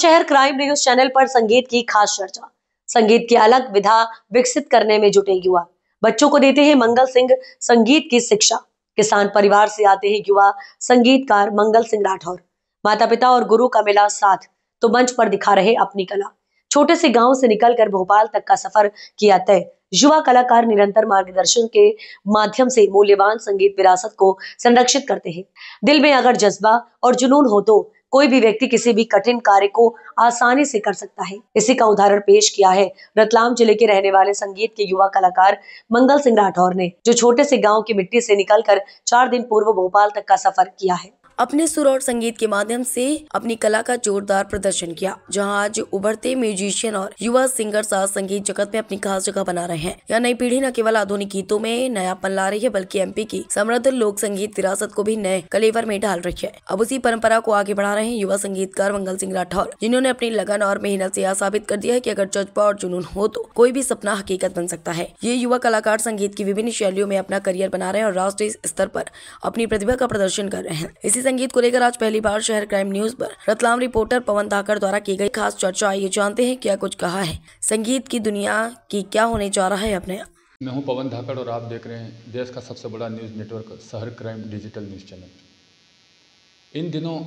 शहर crime news channel पर संगीत की खास चर्चा। संगीत की अलग विधा विकसित करने में जुटे युवा बच्चों को देते हैं मंगल सिंह संगीत की शिक्षा। किसान परिवार से आते हैं युवा संगीतकार मंगल सिंह राठौर। माता पिता और गुरु का मिला साथ तो मंच पर दिखा रहे अपनी कला। छोटे से गांव से निकलकर भोपाल तक का सफर किया तय। युवा कलाकार निरंतर मार्गदर्शन के माध्यम से मूल्यवान संगीत विरासत को संरक्षित करते हैं। दिल में अगर जज्बा और जुनून हो तो कोई भी व्यक्ति किसी भी कठिन कार्य को आसानी से कर सकता है। इसी का उदाहरण पेश किया है रतलाम जिले के रहने वाले संगीत के युवा कलाकार मंगल सिंह राठौर ने, जो छोटे से गांव की मिट्टी से निकलकर 4 दिन पूर्व भोपाल तक का सफर किया है। अपने सुर और संगीत के माध्यम से अपनी कला का जोरदार प्रदर्शन किया, जहां आज उभरते म्यूजिशियन और युवा सिंगर्स आज संगीत जगत में अपनी खास जगह बना रहे हैं। यह नई पीढ़ी न केवल आधुनिक गीतों में नयापन ला रही है, बल्कि एमपी की समृद्ध लोक संगीत विरासत को भी नए कलेवर में डाल रही है। अब उसी परंपरा को आगे बढ़ा रहे हैं युवा संगीतकार मंगल सिंह राठौर, जिन्होंने अपनी लगन और मेहनत से यह साबित कर दिया है कि अगर जज्बा और जुनून हो तो कोई भी सपना हकीकत बन सकता है। ये युवा कलाकार संगीत की विभिन्न शैलियों में अपना करियर बना रहे हैं और राष्ट्रीय स्तर पर अपनी प्रतिभा का प्रदर्शन कर रहे हैं। इसी संगीत को लेकर आज पहली बार शहर क्राइम न्यूज पर रतलाम रिपोर्टर पवन धाकड़ द्वारा की गई खास चर्चा। आइए जानते हैं क्या कुछ कहा है संगीत की दुनिया की, क्या होने जा रहा है अपने। मैं हूं पवन धाकड़ और आप देख रहे हैं देश का सबसे बड़ा न्यूज़ नेटवर्क शहर क्राइम डिजिटल न्यूज़ चैनल। इन दिनों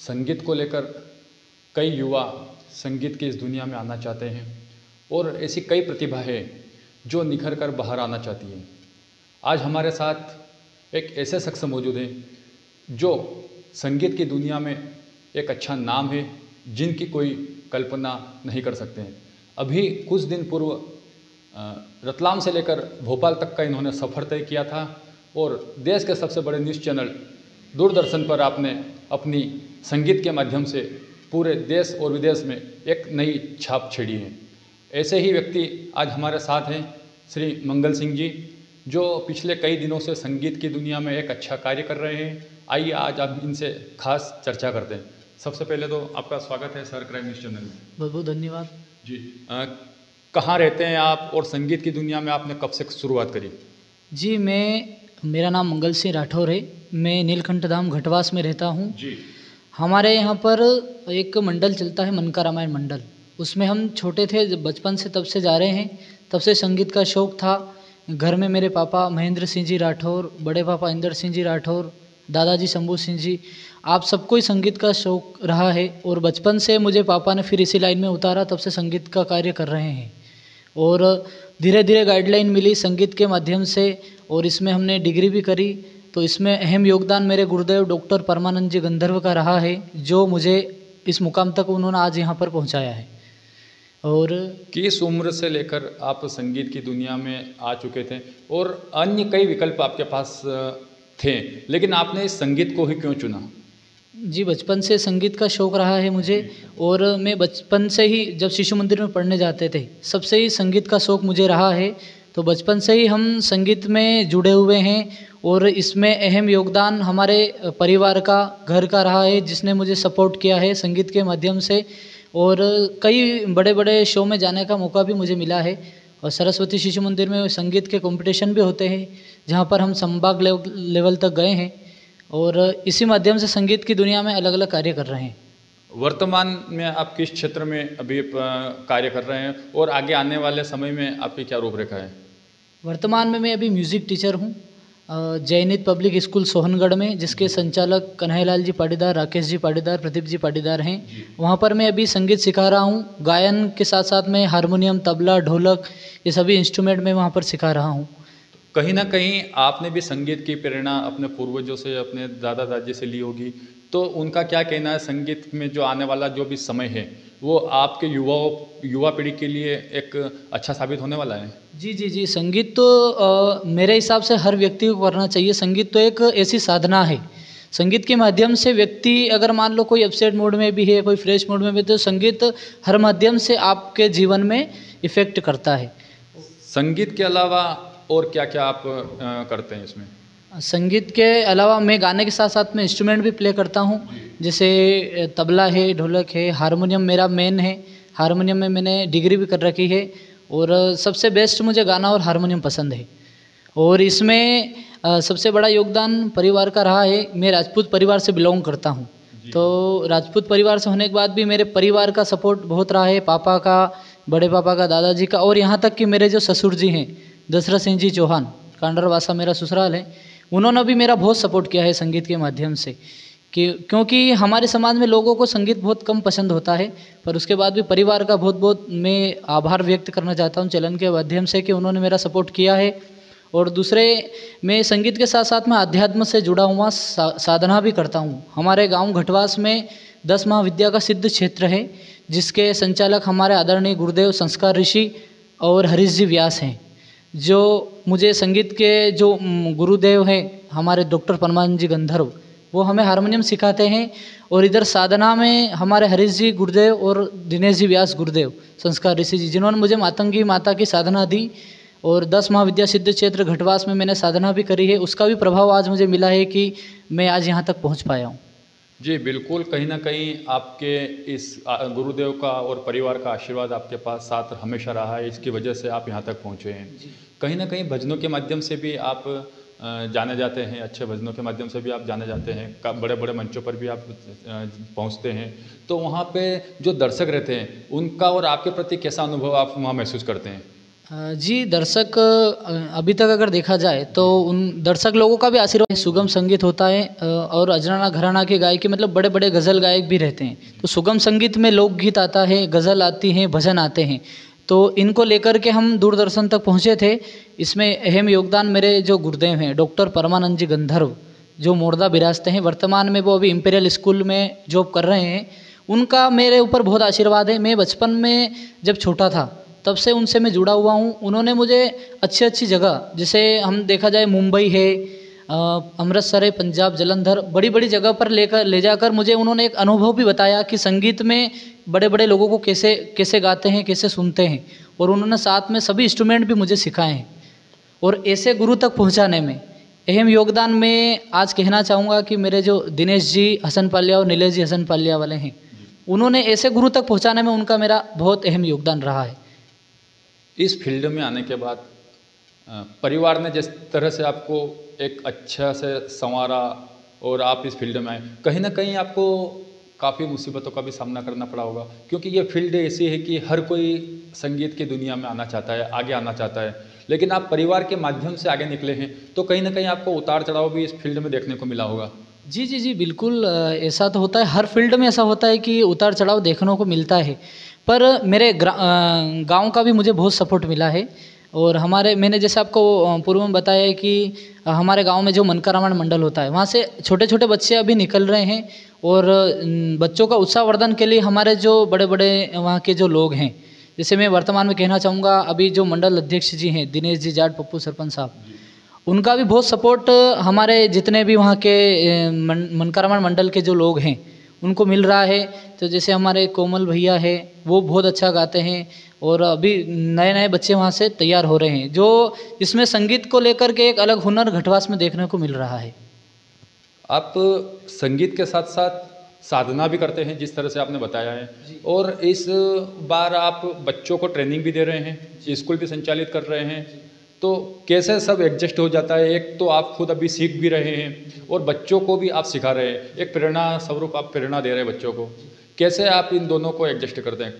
संगीत को लेकर कई युवा संगीत की इस दुनिया में आना चाहते हैं और ऐसी कई प्रतिभा है जो निखर कर बाहर आना चाहती है। आज हमारे साथ एक ऐसे शख्स मौजूद हैं जो संगीत की दुनिया में एक अच्छा नाम है, जिनकी कोई कल्पना नहीं कर सकते हैं। अभी कुछ दिन पूर्व रतलाम से लेकर भोपाल तक का इन्होंने सफ़र तय किया था और देश के सबसे बड़े न्यूज़ चैनल दूरदर्शन पर आपने अपनी संगीत के माध्यम से पूरे देश और विदेश में एक नई छाप छेड़ी है। ऐसे ही व्यक्ति आज हमारे साथ हैं श्री मंगल सिंह जी, जो पिछले कई दिनों से संगीत की दुनिया में एक अच्छा कार्य कर रहे हैं। आइए आज आप इनसे खास चर्चा करते हैं। सबसे पहले तो आपका स्वागत है शहर क्राइम न्यूज़ चैनल में। बहुत बहुत धन्यवाद जी। कहाँ रहते हैं आप और संगीत की दुनिया में आपने कब से शुरुआत करी? जी, मेरा नाम मंगल सिंह राठौर है। मैं नीलकंठ धाम घटवास में रहता हूँ जी। हमारे यहाँ पर एक मंडल चलता है, मन का रामायण मंडल। उसमें हम छोटे थे, जब बचपन से तब से जा रहे हैं। तब से संगीत का शौक़ था। घर में मेरे पापा महेंद्र सिंह जी राठौर, बड़े पापा इंदर सिंह जी राठौर, दादाजी शंभू सिंह जी, आप सबको ही संगीत का शौक़ रहा है। और बचपन से मुझे पापा ने फिर इसी लाइन में उतारा, तब से संगीत का कार्य कर रहे हैं। और धीरे धीरे गाइडलाइन मिली संगीत के माध्यम से और इसमें हमने डिग्री भी करी। तो इसमें अहम योगदान मेरे गुरुदेव डॉक्टर परमानंद जी गंधर्व का रहा है, जो मुझे इस मुकाम तक उन्होंने आज यहाँ पर पहुँचाया है। और किस उम्र से लेकर आप संगीत की दुनिया में आ चुके थे और अन्य कई विकल्प आपके पास थे, लेकिन आपने इस संगीत को ही क्यों चुना? जी, बचपन से संगीत का शौक़ रहा है मुझे। और मैं बचपन से ही जब शिशु मंदिर में पढ़ने जाते थे, सबसे ही संगीत का शौक़ मुझे रहा है। तो बचपन से ही हम संगीत में जुड़े हुए हैं और इसमें अहम योगदान हमारे परिवार का, घर का रहा है, जिसने मुझे सपोर्ट किया है संगीत के माध्यम से। और कई बड़े बड़े शो में जाने का मौका भी मुझे मिला है। और सरस्वती शिशु मंदिर में संगीत के कंपटीशन भी होते हैं, जहाँ पर हम संभाग लेवल तक गए हैं। और इसी माध्यम से संगीत की दुनिया में अलग अलग कार्य कर रहे हैं। वर्तमान में आप किस क्षेत्र में अभी कार्य कर रहे हैं और आगे आने वाले समय में आपकी क्या रूपरेखा है? वर्तमान में मैं अभी म्यूज़िक टीचर हूँ जयनीत पब्लिक स्कूल सोहनगढ़ में, जिसके संचालक कन्हैयालाल जी पाटीदार, राकेश जी पाटीदार, प्रदीप जी पाटीदार हैं। वहाँ पर मैं अभी संगीत सिखा रहा हूँ। गायन के साथ साथ मैं हारमोनियम, तबला, ढोलक, ये सभी इंस्ट्रूमेंट मैं वहाँ पर सिखा रहा हूँ। कहीं ना कहीं आपने भी संगीत की प्रेरणा अपने पूर्वजों से, अपने दादा दादी से ली होगी, तो उनका क्या कहना है संगीत में जो आने वाला जो भी समय है वो आपके युवा पीढ़ी के लिए एक अच्छा साबित होने वाला है? जी जी जी, संगीत तो मेरे हिसाब से हर व्यक्ति को करना चाहिए। संगीत तो एक ऐसी साधना है, संगीत के माध्यम से व्यक्ति अगर मान लो कोई अपसेट मूड में भी है, कोई फ्रेश मूड में भी, तो संगीत हर माध्यम से आपके जीवन में इफ़ेक्ट करता है। संगीत के अलावा और क्या क्या आप करते हैं इसमें? संगीत के अलावा मैं गाने के साथ साथ में इंस्ट्रूमेंट भी प्ले करता हूँ, जैसे तबला है, ढोलक है, हारमोनियम मेरा मेन है। हारमोनियम में मैंने डिग्री भी कर रखी है और सबसे बेस्ट मुझे गाना और हारमोनियम पसंद है। और इसमें सबसे बड़ा योगदान परिवार का रहा है। मैं राजपूत परिवार से बिलोंग करता हूँ तो राजपूत परिवार से होने के बाद भी मेरे परिवार का सपोर्ट बहुत रहा है, पापा का, बड़े पापा का, दादाजी का, और यहाँ तक कि मेरे जो ससुर जी हैं दशरथ सिंह जी चौहान, कांडरवासा मेरा ससुराल है, उन्होंने भी मेरा बहुत सपोर्ट किया है संगीत के माध्यम से। क्योंकि हमारे समाज में लोगों को संगीत बहुत कम पसंद होता है, पर उसके बाद भी परिवार का बहुत बहुत मैं आभार व्यक्त करना चाहता हूँ चलन के माध्यम से कि उन्होंने मेरा सपोर्ट किया है। और दूसरे, मैं संगीत के साथ साथ में अध्यात्म से जुड़ा हुआ साधना भी करता हूँ। हमारे गांव घटवास में 10 महाविद्या का सिद्ध क्षेत्र है, जिसके संचालक हमारे आदरणीय गुरुदेव संस्कार ऋषि और हरीश जी व्यास हैं, जो मुझे संगीत के जो गुरुदेव हैं हमारे डॉक्टर परमानंद जी गंधर्व, वो हमें हारमोनियम सिखाते हैं। और इधर साधना में हमारे हरीश जी गुरुदेव और दिनेश जी व्यास गुरुदेव संस्कार ऋषि जी, जिन्होंने मुझे मातंगी माता की साधना दी, और 10 महाविद्या सिद्ध क्षेत्र घटवास में मैंने साधना भी करी है। उसका भी प्रभाव आज मुझे मिला है कि मैं आज यहाँ तक पहुँच पाया हूँ। जी बिल्कुल, कहीं ना कहीं आपके इस गुरुदेव का और परिवार का आशीर्वाद आपके पास साथ हमेशा रहा है, इसकी वजह से आप यहाँ तक पहुँचे हैं। कहीं ना कहीं भजनों के माध्यम से भी आप जाने जाते हैं, अच्छे भजनों के माध्यम से भी आप जाने जाते हैं, बड़े बड़े मंचों पर भी आप पहुँचते हैं। तो वहाँ पे जो दर्शक रहते हैं उनका और आपके प्रति कैसा अनुभव आप वहाँ महसूस करते हैं? जी, दर्शक अभी तक अगर देखा जाए तो उन दर्शक लोगों का भी आशीर्वाद, सुगम संगीत होता है और अजराना घराना के गायकी, मतलब बड़े बड़े गज़ल गायक भी रहते हैं। तो सुगम संगीत में लोकगीत आता है, गज़ल आती हैं, भजन आते हैं, तो इनको लेकर के हम दूरदर्शन तक पहुँचे थे। इसमें अहम योगदान मेरे जो गुरुदेव हैं डॉक्टर परमानंद जी गंधर्व, जो मोरदा बिराजते हैं, वर्तमान में वो अभी इंपीरियल स्कूल में जॉब कर रहे हैं। उनका मेरे ऊपर बहुत आशीर्वाद है। मैं बचपन में जब छोटा था तब से उनसे मैं जुड़ा हुआ हूँ। उन्होंने मुझे अच्छी अच्छी जगह, जैसे हम देखा जाए मुंबई है, अमृतसर है, पंजाब, जलंधर, बड़ी बड़ी जगह पर ले जाकर मुझे उन्होंने एक अनुभव भी बताया कि संगीत में बड़े बड़े लोगों को कैसे कैसे गाते हैं, कैसे सुनते हैं, और उन्होंने साथ में सभी इंस्ट्रूमेंट भी मुझे सिखाए हैं। और ऐसे गुरु तक पहुँचाने में अहम योगदान मैं आज कहना चाहूँगा कि मेरे जो दिनेश जी हसन पालिया और नीलेश जी हसन पालिया वाले हैं, उन्होंने ऐसे गुरु तक पहुँचाने में उनका मेरा बहुत अहम योगदान रहा है। इस फील्ड में आने के बाद परिवार ने जिस तरह से आपको एक अच्छा से संवारा और आप इस फील्ड में आए, कहीं ना कहीं आपको काफ़ी मुसीबतों का भी सामना करना पड़ा होगा, क्योंकि ये फील्ड ऐसी है कि हर कोई संगीत की दुनिया में आना चाहता है, आगे आना चाहता है, लेकिन आप परिवार के माध्यम से आगे निकले हैं, तो कहीं ना कहीं आपको उतार चढ़ाव भी इस फील्ड में देखने को मिला होगा। जी जी जी, बिल्कुल ऐसा तो होता है, हर फील्ड में ऐसा होता है कि उतार चढ़ाव देखने को मिलता है। पर मेरे गांव का भी मुझे बहुत सपोर्ट मिला है। और मैंने जैसे आपको पूर्व में बताया है कि हमारे गांव में जो मन का रामायण मंडल होता है, वहाँ से छोटे छोटे बच्चे अभी निकल रहे हैं, और बच्चों का उत्साहवर्धन के लिए हमारे जो बड़े बड़े वहाँ के जो लोग हैं, जैसे मैं वर्तमान में कहना चाहूँगा, अभी जो मंडल अध्यक्ष जी हैं दिनेश जी जाट पप्पू सरपंच साहब, उनका भी बहुत सपोर्ट हमारे जितने भी वहाँ के मन का रामायण मंडल के जो लोग हैं उनको मिल रहा है। तो जैसे हमारे कोमल भैया है, वो बहुत अच्छा गाते हैं, और अभी नए नए बच्चे वहाँ से तैयार हो रहे हैं, जो इसमें संगीत को लेकर के एक अलग हुनर घटवास में देखने को मिल रहा है। आप संगीत के साथ साथ साधना भी करते हैं, जिस तरह से आपने बताया है, और इस बार आप बच्चों को ट्रेनिंग भी दे रहे हैं, स्कूल भी संचालित कर रहे हैं, तो कैसे सब एडजस्ट हो जाता है? एक तो आप खुद अभी सीख भी रहे हैं और बच्चों को भी आप सिखा रहे हैं, एक प्रेरणा स्वरूप आप प्रेरणा दे रहे हैं बच्चों को, कैसे आप इन दोनों को एडजस्ट करते हैं?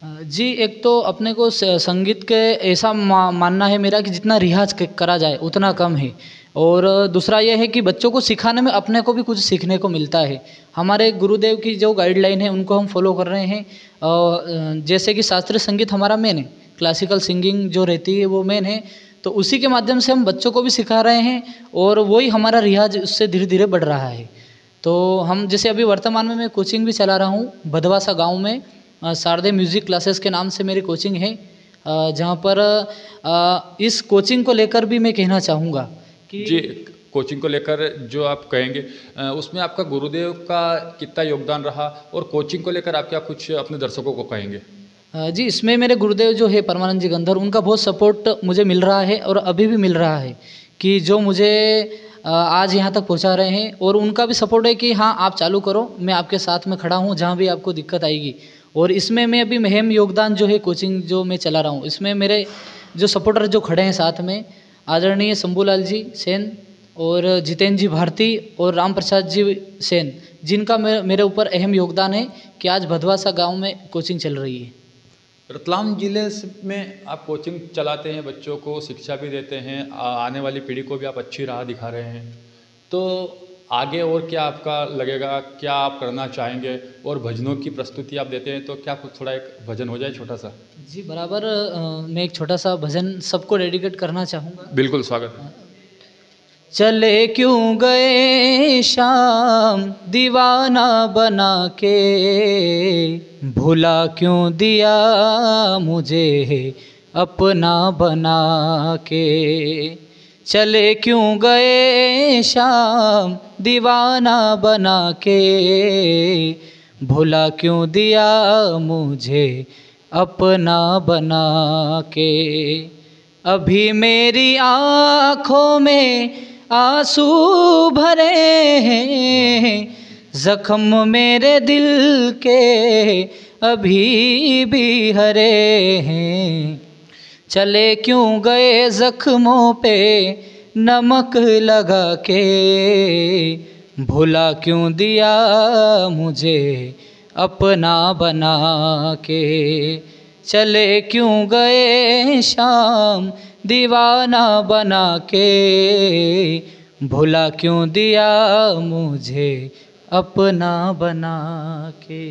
जी, एक तो अपने को संगीत के ऐसा मानना है मेरा कि जितना रियाज करा जाए उतना कम है, और दूसरा यह है कि बच्चों को सिखाने में अपने को भी कुछ सीखने को मिलता है। हमारे गुरुदेव की जो गाइडलाइन है उनको हम फॉलो कर रहे हैं। जैसे कि शास्त्रीय संगीत हमारा मेन है, क्लासिकल सिंगिंग जो रहती है वो मेन है, तो उसी के माध्यम से हम बच्चों को भी सिखा रहे हैं, और वही हमारा रियाज उससे धीरे धीरे बढ़ रहा है। तो हम जैसे अभी वर्तमान में मैं कोचिंग भी चला रहा हूँ भदवासा गाँव में, शारदे म्यूज़िक क्लासेस के नाम से मेरी कोचिंग है, जहाँ पर इस कोचिंग को लेकर भी मैं कहना चाहूँगा कि जी, कोचिंग को लेकर जो आप कहेंगे उसमें आपका गुरुदेव का कितना योगदान रहा, और कोचिंग को लेकर आप क्या कुछ अपने दर्शकों को कहेंगे? जी, इसमें मेरे गुरुदेव जो है परमानंद जी गंधर्व, उनका बहुत सपोर्ट मुझे मिल रहा है, और अभी भी मिल रहा है, कि जो मुझे आज यहाँ तक पहुँचा रहे हैं। और उनका भी सपोर्ट है कि हाँ आप चालू करो, मैं आपके साथ में खड़ा हूँ जहाँ भी आपको दिक्कत आएगी। और इसमें मैं अभी अहम योगदान जो है कोचिंग जो मैं चला रहा हूँ, इसमें मेरे जो सपोर्टर जो खड़े हैं साथ में, आदरणीय शंभूलाल जी सेन और जितेंद्र जी भारती और राम प्रसाद जी सेन, जिनका मेरे ऊपर अहम योगदान है कि आज भदवासा गांव में कोचिंग चल रही है। रतलाम जिले में आप कोचिंग चलाते हैं, बच्चों को शिक्षा भी देते हैं, आने वाली पीढ़ी को भी आप अच्छी राह दिखा रहे हैं, तो आगे और क्या आपका लगेगा, क्या आप करना चाहेंगे? और भजनों की प्रस्तुति आप देते हैं तो क्या कुछ थोड़ा एक भजन हो जाए छोटा सा? जी बराबर, मैं एक छोटा सा भजन सबको डेडिकेट करना चाहूँगा। बिल्कुल, स्वागत है। चले क्यों गए शाम दीवाना बना के, भुला क्यों दिया मुझे अपना बना के। चले क्यों गए शाम दीवाना बना के, भुला क्यों दिया मुझे अपना बना के। अभी मेरी आँखों में आंसू भरे हैं, जख्म मेरे दिल के अभी भी हरे हैं। चले क्यों गए जख्मों पे नमक लगा के, भुला क्यों दिया मुझे अपना बना के। चले क्यों गए शाम दीवाना बना के, भुला क्यों दिया मुझे अपना बना के।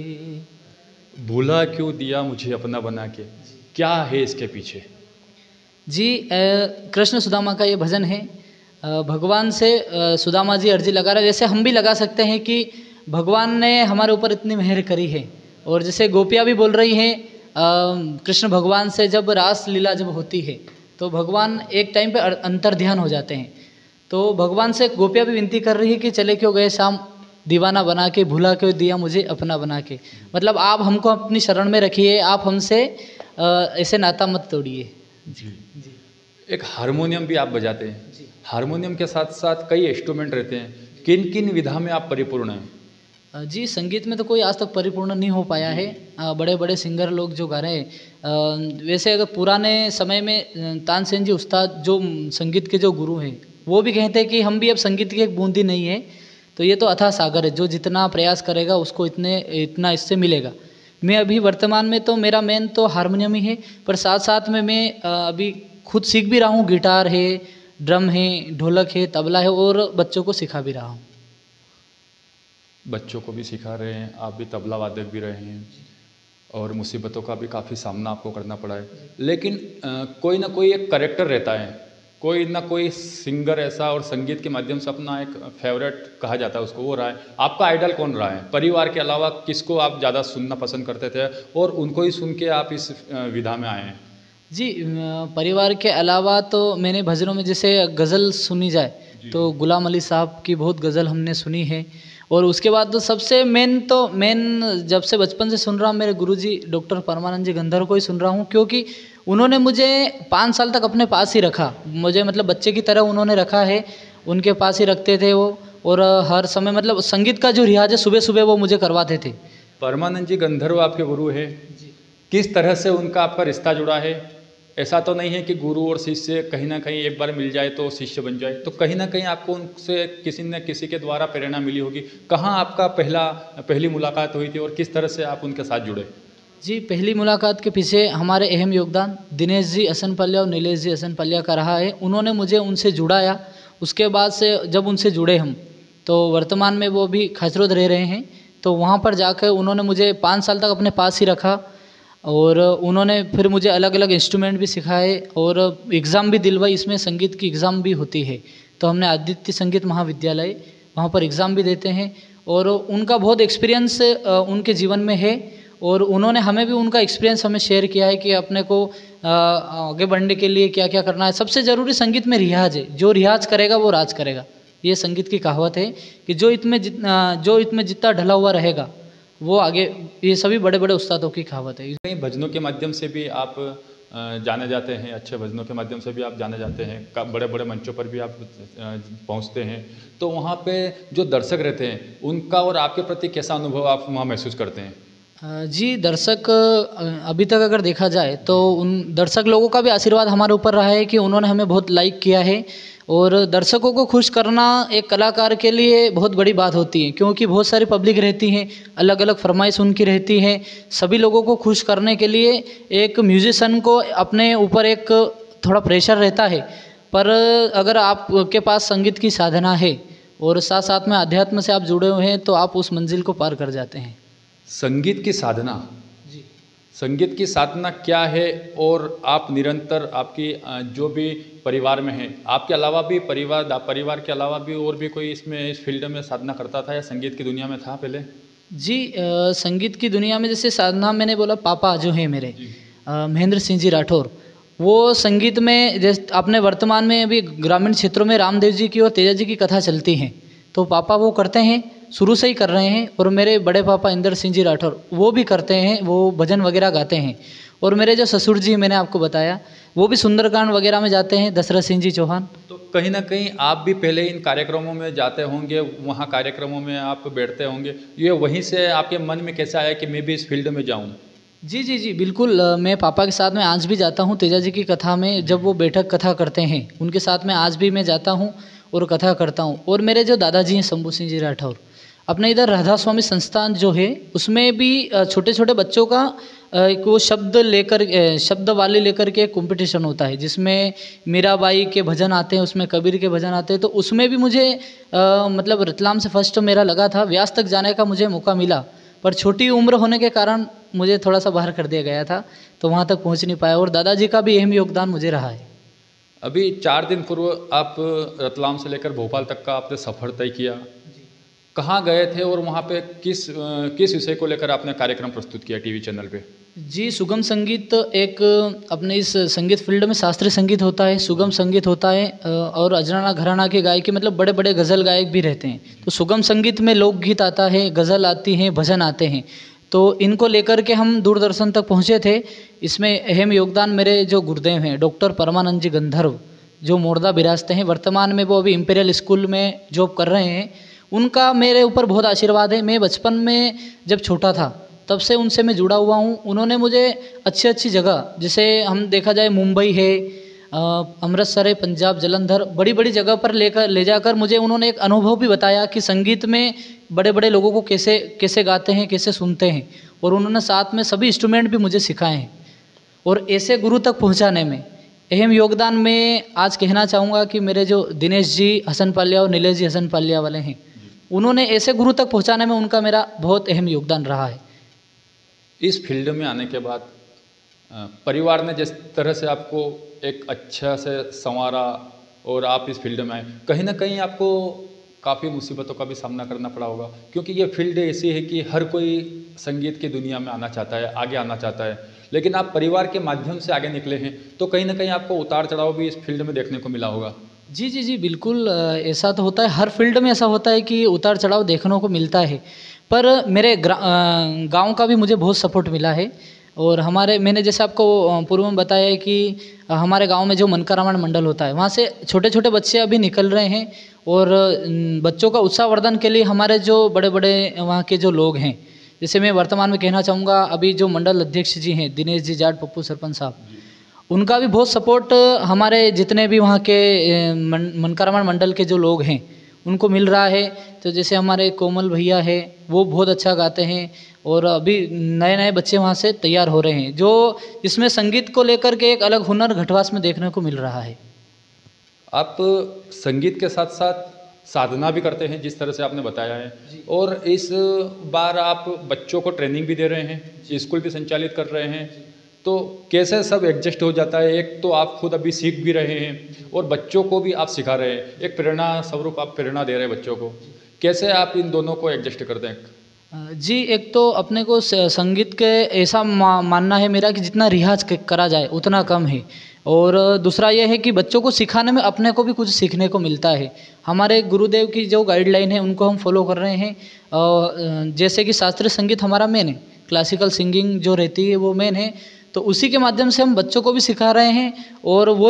भूला क्यों दिया मुझे अपना बना के, क्या है इसके पीछे? जी कृष्ण सुदामा का ये भजन है। भगवान से सुदामा जी अर्जी लगा रहे, जैसे हम भी लगा सकते हैं कि भगवान ने हमारे ऊपर इतनी मेहर करी है। और जैसे गोपियाँ भी बोल रही हैं कृष्ण भगवान से जब रास लीला जब होती है तो भगवान एक टाइम पे अंतर ध्यान हो जाते हैं। तो भगवान से गोपियाँ भी विनती कर रही है कि चले क्यों गए शाम दीवाना बना के, भूला क्यों दिया मुझे अपना बना के। मतलब आप हमको अपनी शरण में रखिए, आप हमसे ऐसे नाता मत तोड़िए। जी। एक हारमोनियम भी आप बजाते हैं। हारमोनियम के साथ साथ कई इंस्ट्रूमेंट रहते हैं, किन किन विधा में आप परिपूर्ण हैं? जी संगीत में तो कोई आज तक परिपूर्ण नहीं हो पाया है। बड़े बड़े सिंगर लोग जो गा रहे हैं, वैसे अगर पुराने समय में तानसेन जी उस्ताद जो संगीत के जो गुरु हैं, वो भी कहते हैं कि हम भी अब संगीत की एक बूंदी नहीं है, तो ये तो अथाह सागर है, जो जितना प्रयास करेगा उसको इतना इससे मिलेगा। मैं अभी वर्तमान में तो मेरा मेन तो हारमोनियम ही है, पर साथ साथ में मैं अभी खुद सीख भी रहा हूँ। गिटार है, ड्रम है, ढोलक है, तबला है, और बच्चों को सिखा भी रहा हूँ। बच्चों को भी सिखा रहे हैं, आप भी तबला वादक भी रहे हैं, और मुसीबतों का भी काफ़ी सामना आपको करना पड़ा है। लेकिन कोई ना कोई एक करेक्टर रहता है, कोई ना कोई सिंगर ऐसा और संगीत के माध्यम से अपना एक फेवरेट कहा जाता है उसको, वो रहा है। आपका आइडल कौन रहा है? परिवार के अलावा किसको आप ज़्यादा सुनना पसंद करते थे और उनको ही सुन के आप इस विधा में आए हैं? जी परिवार के अलावा तो मैंने भजनों में जैसे गज़ल सुनी जाए तो गुलाम अली साहब की बहुत गज़ल हमने सुनी है। और उसके बाद तो सबसे मेन जब से बचपन से सुन रहा हूँ, मेरे गुरुजी डॉक्टर परमानंद जी गंधर्व को ही सुन रहा हूँ, क्योंकि उन्होंने मुझे 5 साल तक अपने पास ही रखा। मुझे मतलब बच्चे की तरह उन्होंने रखा है, उनके पास ही रखते थे वो। और हर समय मतलब संगीत का जो रियाज है सुबह सुबह वो मुझे करवाते थे। परमानंद जी गंधर्व आपके गुरु हैं, किस तरह से उनका आपका रिश्ता जुड़ा है? ऐसा तो नहीं है कि गुरु और शिष्य कहीं ना कहीं एक बार मिल जाए तो शिष्य बन जाए, तो कहीं ना कहीं आपको उनसे किसी न किसी के द्वारा प्रेरणा मिली होगी। कहाँ आपका पहली मुलाकात हुई थी और किस तरह से आप उनके साथ जुड़े? जी पहली मुलाकात के पीछे हमारे अहम योगदान दिनेश जी असनपल्लिया और नीलेश जी असनपल्लिया का रहा है। उन्होंने मुझे उनसे जुड़ाया। उसके बाद से जब उनसे जुड़े हम, तो वर्तमान में वो भी खचरोद रह रहे हैं। तो वहाँ पर जाकर उन्होंने मुझे 5 साल तक अपने पास ही रखा, और उन्होंने फिर मुझे अलग अलग इंस्ट्रूमेंट भी सिखाए और एग्ज़ाम भी दिलवाई। इसमें संगीत की एग्ज़ाम भी होती है, तो हमने आदित्य संगीत महाविद्यालय वहाँ पर एग्ज़ाम भी देते हैं। और उनका बहुत एक्सपीरियंस उनके जीवन में है, और उन्होंने हमें भी उनका एक्सपीरियंस हमें शेयर किया है कि अपने को आगे बढ़ने के लिए क्या क्या करना है। सबसे ज़रूरी संगीत में रियाज है, जो रियाज करेगा वो राज करेगा। ये संगीत की कहावत है कि जो इसमें जितना ढला हुआ रहेगा वो आगे। ये सभी बड़े बड़े उस्तादों की कहावत है। कई भजनों के माध्यम से भी आप जाने जाते हैं, अच्छे भजनों के माध्यम से भी आप जाने जाते हैं, बड़े बड़े मंचों पर भी आप पहुंचते हैं, तो वहाँ पे जो दर्शक रहते हैं उनका और आपके प्रति कैसा अनुभव आप वहाँ महसूस करते हैं? जी दर्शक अभी तक अगर देखा जाए तो उन दर्शक लोगों का भी आशीर्वाद हमारे ऊपर रहा है कि उन्होंने हमें बहुत लाइक किया है। और दर्शकों को खुश करना एक कलाकार के लिए बहुत बड़ी बात होती है, क्योंकि बहुत सारी पब्लिक रहती हैं, अलग अलग फरमाइश उनकी रहती है। सभी लोगों को खुश करने के लिए एक म्यूजिशियन को अपने ऊपर एक थोड़ा प्रेशर रहता है, पर अगर आपके पास संगीत की साधना है और साथ साथ में अध्यात्म से आप जुड़े हुए हैं तो आप उस मंजिल को पार कर जाते हैं। संगीत की साधना, जी संगीत की साधना क्या है? और आप निरंतर आपकी जो भी परिवार में है, आपके अलावा भी परिवार के अलावा भी और भी कोई इसमें इस फील्ड में साधना करता था या संगीत की दुनिया में था पहले? जी संगीत की दुनिया में जैसे साधना मैंने बोला, पापा जो हैं मेरे महेंद्र सिंह जी राठौर, वो संगीत में जैसे अपने वर्तमान में अभी ग्रामीण क्षेत्रों में रामदेव जी की और तेजा जी की कथा चलती हैं, तो पापा वो करते हैं, शुरू से ही कर रहे हैं। और मेरे बड़े पापा इंदर सिंह जी राठौर वो भी करते हैं, वो भजन वगैरह गाते हैं। और मेरे जो ससुर जी मैंने आपको बताया वो भी सुंदरकांड वगैरह में जाते हैं, दशरथ सिंह जी चौहान। तो कहीं ना कहीं आप भी पहले इन कार्यक्रमों में जाते होंगे, वहाँ कार्यक्रमों में आप बैठते होंगे, ये वहीं से आपके मन में कैसे आया कि मैं भी इस फील्ड में जाऊँ? जी जी जी बिल्कुल, मैं पापा के साथ में आज भी जाता हूँ तेजा जी की कथा में, जब वो बैठक कथा करते हैं उनके साथ में आज भी मैं जाता हूँ और कथा करता हूँ। और मेरे जो दादाजी हैं शंभू सिंह जी राठौर, अपने इधर राधा स्वामी संस्थान जो है उसमें भी छोटे छोटे बच्चों का एक वो शब्दवाली लेकर के कंपटीशन होता है, जिसमें मीराबाई के भजन आते हैं, उसमें कबीर के भजन आते हैं। तो उसमें भी मुझे मतलब रतलाम से फर्स्ट मेरा लगा था, व्यास तक जाने का मुझे मौका मिला, पर छोटी उम्र होने के कारण मुझे थोड़ा सा बाहर कर दिया गया था, तो वहाँ तक पहुँच नहीं पाया। और दादाजी का भी अहम योगदान मुझे रहा है। अभी 4 दिन पूर्व आप रतलाम से लेकर भोपाल तक का आपने सफ़र तय किया, कहाँ गए थे और वहाँ पे किस विषय को लेकर आपने कार्यक्रम प्रस्तुत किया टीवी चैनल पे? जी सुगम संगीत एक अपने इस संगीत फील्ड में शास्त्रीय संगीत होता है, सुगम संगीत होता है, और अजराना घराना के गायकी मतलब बड़े बड़े गज़ल गायक भी रहते हैं। तो सुगम संगीत में लोकगीत आता है, गज़ल आती हैं, भजन आते हैं, तो इनको लेकर के हम दूरदर्शन तक पहुँचे थे। इसमें अहम योगदान मेरे जो गुरुदेव हैं डॉक्टर परमानंद जी गंधर्व, जो मोरदा बिराजते हैं, वर्तमान में वो अभी इंपीरियल स्कूल में जॉब कर रहे हैं। उनका मेरे ऊपर बहुत आशीर्वाद है। मैं बचपन में जब छोटा था तब से उनसे मैं जुड़ा हुआ हूँ। उन्होंने मुझे अच्छी अच्छी जगह, जैसे हम देखा जाए मुंबई है, अमृतसर है, पंजाब, जलंधर, बड़ी बड़ी जगह पर ले जाकर मुझे उन्होंने एक अनुभव भी बताया कि संगीत में बड़े बड़े लोगों को कैसे कैसे गाते हैं, कैसे सुनते हैं। और उन्होंने साथ में सभी इंस्ट्रूमेंट भी मुझे सिखाए हैं। और ऐसे गुरु तक पहुँचाने में अहम योगदान मैं आज कहना चाहूँगा कि मेरे जो दिनेश जी हसन पालिया और नीलेश जी हसन पालिया वाले हैं, उन्होंने ऐसे गुरु तक पहुँचाने में उनका मेरा बहुत अहम योगदान रहा है। इस फील्ड में आने के बाद परिवार ने जिस तरह से आपको एक अच्छा से संवारा और आप इस फील्ड में आए, कहीं ना कहीं आपको काफ़ी मुसीबतों का भी सामना करना पड़ा होगा, क्योंकि ये फील्ड ऐसी है कि हर कोई संगीत की दुनिया में आना चाहता है, आगे आना चाहता है, लेकिन आप परिवार के माध्यम से आगे निकले हैं, तो कहीं ना कहीं आपको उतार चढ़ाव भी इस फील्ड में देखने को मिला होगा। जी जी जी बिल्कुल, ऐसा तो होता है, हर फील्ड में ऐसा होता है कि उतार चढ़ाव देखने को मिलता है। पर मेरे गांव का भी मुझे बहुत सपोर्ट मिला है। और मैंने जैसे आपको पूर्व में बताया है कि हमारे गांव में जो मनका रामायण मंडल होता है, वहाँ से छोटे छोटे बच्चे अभी निकल रहे हैं। और बच्चों का उत्साहवर्धन के लिए हमारे जो बड़े बड़े वहाँ के जो लोग हैं, जैसे मैं वर्तमान में कहना चाहूँगा, अभी जो मंडल अध्यक्ष जी हैं दिनेश जी जाट पप्पू सरपंच साहब, उनका भी बहुत सपोर्ट हमारे जितने भी वहाँ के मनका रामायण मंडल के जो लोग हैं उनको मिल रहा है। तो जैसे हमारे कोमल भैया है, वो बहुत अच्छा गाते हैं, और अभी नए नए बच्चे वहाँ से तैयार हो रहे हैं, जो इसमें संगीत को लेकर के एक अलग हुनर घटवास में देखने को मिल रहा है। आप संगीत के साथ साथ साधना भी करते हैं जिस तरह से आपने बताया है, और इस बार आप बच्चों को ट्रेनिंग भी दे रहे हैं, स्कूल भी संचालित कर रहे हैं, तो कैसे सब एडजस्ट हो जाता है? एक तो आप खुद अभी सीख भी रहे हैं और बच्चों को भी आप सिखा रहे हैं, एक प्रेरणा स्वरूप आप प्रेरणा दे रहे हैं बच्चों को, कैसे आप इन दोनों को एडजस्ट करते हैं? जी, एक तो अपने को संगीत के ऐसा मानना है मेरा कि जितना रियाज करा जाए उतना कम है। और दूसरा यह है कि बच्चों को सिखाने में अपने को भी कुछ सीखने को मिलता है। हमारे गुरुदेव की जो गाइडलाइन है उनको हम फॉलो कर रहे हैं। जैसे कि शास्त्रीय संगीत हमारा मेन है, क्लासिकल सिंगिंग जो रहती है वो मेन है, तो उसी के माध्यम से हम बच्चों को भी सिखा रहे हैं। और वो